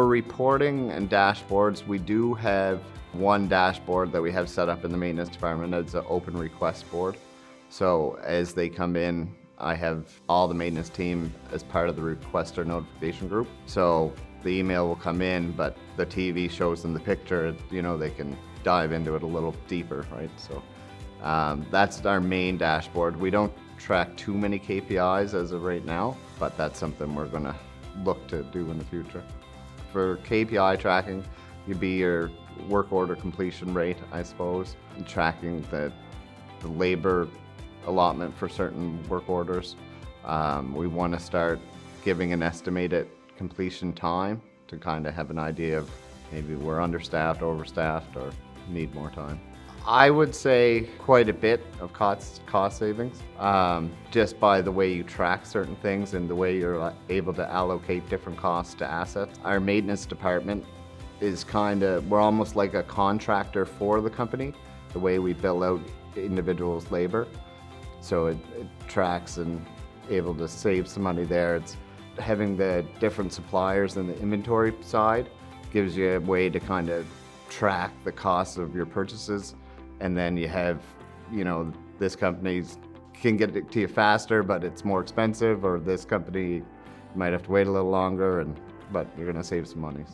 reporting and dashboards, we do have one dashboard that we have set up in the maintenance department. It's an open request board. So as they come in, I have all the maintenance team as part of the requester notification group. So the email will come in, but the TV shows them the picture, they can dive into it a little deeper, right? So that's our main dashboard. We don't track too many KPIs as of right now, but that's something we're gonna look to do in the future. For KPI tracking, you'd be your work order completion rate, I suppose, and tracking the labor allotment for certain work orders. We want to start giving an estimated completion time to kind of have an idea of maybe we're understaffed, overstaffed, or need more time. I would say quite a bit of cost savings, just by the way you track certain things and the way you're able to allocate different costs to assets. Our maintenance department is we're almost like a contractor for the company, the way we bill out individuals' labor. So it tracks and able to save some money there. It's having the different suppliers in the inventory side gives you a way to kind of track the cost of your purchases. And then you have, this company can get it to you faster, but it's more expensive, or this company might have to wait a little longer, but you're gonna save some money.